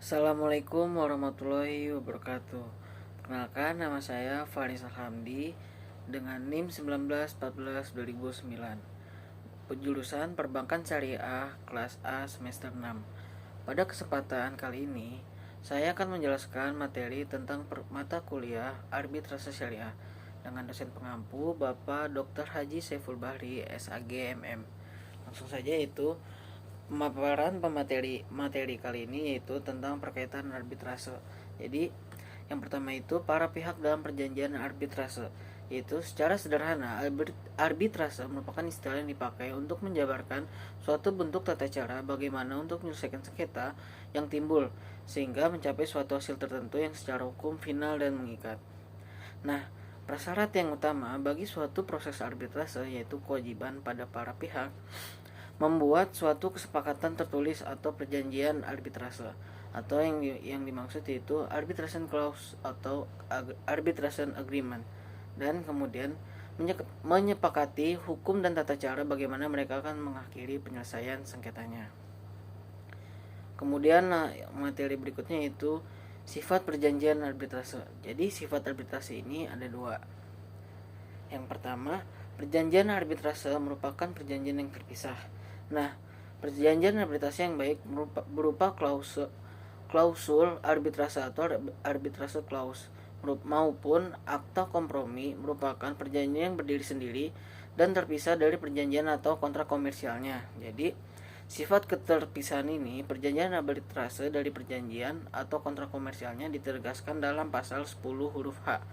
Assalamualaikum warahmatullahi wabarakatuh. Perkenalkan, nama saya Faris Alhamdi dengan NIM 1914-2009. Penjurusan Perbankan Syariah kelas A semester 6. Pada kesempatan kali ini, saya akan menjelaskan materi tentang mata kuliah Arbitrase Syariah dengan dosen pengampu Bapak Dr. Haji Saiful Bahri, SAG MM. Langsung saja itu pemaparan materi kali ini yaitu tentang perkaitan arbitrase. Jadi, yang pertama itu para pihak dalam perjanjian arbitrase, yaitu secara sederhana arbitrase merupakan istilah yang dipakai untuk menjabarkan suatu bentuk tata cara bagaimana untuk menyelesaikan sengketa yang timbul sehingga mencapai suatu hasil tertentu yang secara hukum final dan mengikat. Nah, prasyarat yang utama bagi suatu proses arbitrase yaitu kewajiban pada para pihak membuat suatu kesepakatan tertulis atau perjanjian arbitrase, atau yang dimaksud yaitu arbitration clause atau arbitration agreement, dan kemudian menyepakati hukum dan tata cara bagaimana mereka akan mengakhiri penyelesaian sengketanya. Kemudian materi berikutnya yaitu sifat perjanjian arbitrase. Jadi sifat arbitrase ini ada dua. Yang pertama, perjanjian arbitrase merupakan perjanjian yang terpisah. Nah, perjanjian arbitrase yang baik berupa klausul arbitrase atau arbitrase clause maupun akta kompromi merupakan perjanjian yang berdiri sendiri dan terpisah dari perjanjian atau kontrak komersialnya. Jadi, sifat keterpisahan ini perjanjian arbitrase dari perjanjian atau kontrak komersialnya ditegaskan dalam pasal 10 huruf H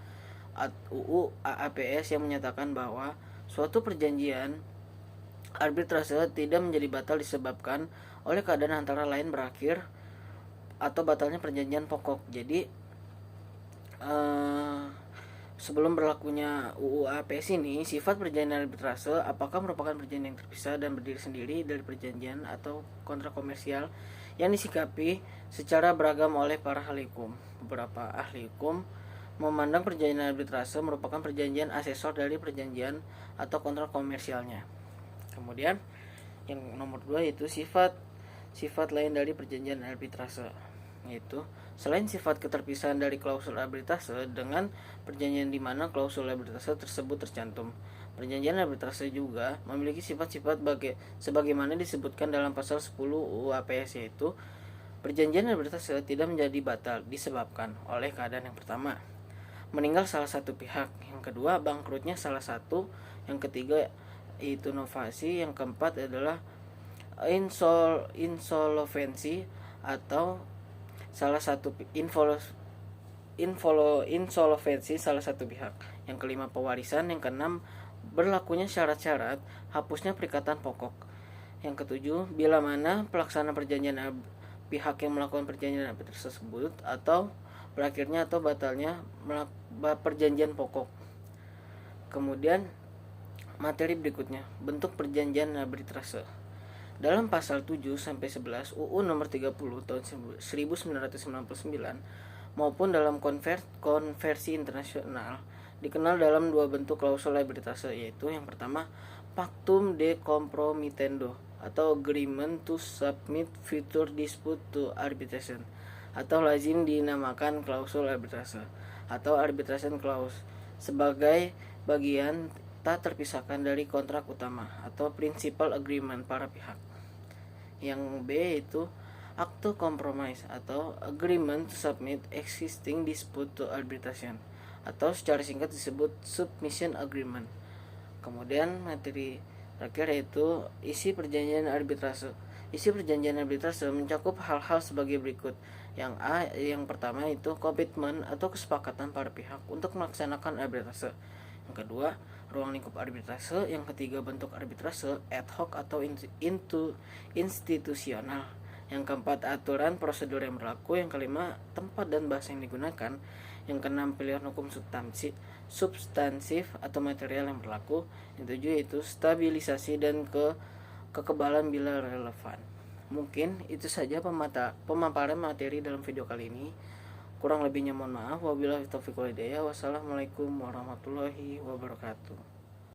UU AAPS yang menyatakan bahwa suatu perjanjian arbitrase tidak menjadi batal disebabkan oleh keadaan antara lain berakhir atau batalnya perjanjian pokok. Jadi sebelum berlakunya UU APS ini, sifat perjanjian arbitrase apakah merupakan perjanjian yang terpisah dan berdiri sendiri dari perjanjian atau kontrak komersial yang disikapi secara beragam oleh para ahli hukum. Beberapa ahli hukum memandang perjanjian arbitrase merupakan perjanjian asesor dari perjanjian atau kontrak komersialnya. Kemudian yang nomor 2 yaitu sifat lain dari perjanjian arbitrase, yaitu selain sifat keterpisahan dari klausul arbitrase dengan perjanjian di mana klausul arbitrase tersebut tercantum, perjanjian arbitrase juga memiliki sifat-sifat sebagaimana disebutkan dalam pasal 10 UU APS, yaitu perjanjian arbitrase tidak menjadi batal disebabkan oleh keadaan yang pertama, meninggal salah satu pihak, yang kedua bangkrutnya salah satu, yang ketiga itu novasi, yang keempat adalah insolvensi atau salah satu insolvensi salah satu pihak, yang kelima pewarisan, yang keenam berlakunya syarat-syarat hapusnya perikatan pokok, yang ketujuh bila mana pelaksana perjanjian pihak yang melakukan perjanjian tersebut atau berakhirnya atau batalnya perjanjian pokok. Kemudian materi berikutnya, bentuk perjanjian arbitrase. Dalam pasal 7 sampai 11 UU nomor 30 tahun 1999 maupun dalam konversi internasional dikenal dalam dua bentuk klausul arbitrase, yaitu yang pertama Pactum de Compromitendo atau Agreement to Submit Future Dispute to Arbitration, atau lazim dinamakan klausul arbitrase atau arbitration clause, sebagai bagian tak terpisahkan dari kontrak utama atau principal agreement para pihak. Yang B itu Acte Compromise atau Agreement to Submit Existing Dispute to Arbitration, atau secara singkat disebut Submission Agreement. Kemudian materi terakhir yaitu isi perjanjian arbitrase. Isi perjanjian arbitrase mencakup hal-hal sebagai berikut. Yang A, yang pertama itu komitmen atau kesepakatan para pihak untuk melaksanakan arbitrase. Yang kedua, ruang lingkup arbitrase. Yang ketiga, bentuk arbitrase ad hoc atau institusional. Yang keempat, aturan prosedur yang berlaku. Yang kelima, tempat dan bahasa yang digunakan. Yang keenam, pilihan hukum substansif atau material yang berlaku. Yang tujuh itu stabilisasi dan kekebalan bila relevan. Mungkin itu saja pemaparan materi dalam video kali ini. Kurang lebihnya mohon maaf. Wabillahi taufiq wal hidayah. Wassalamualaikum warahmatullahi wabarakatuh.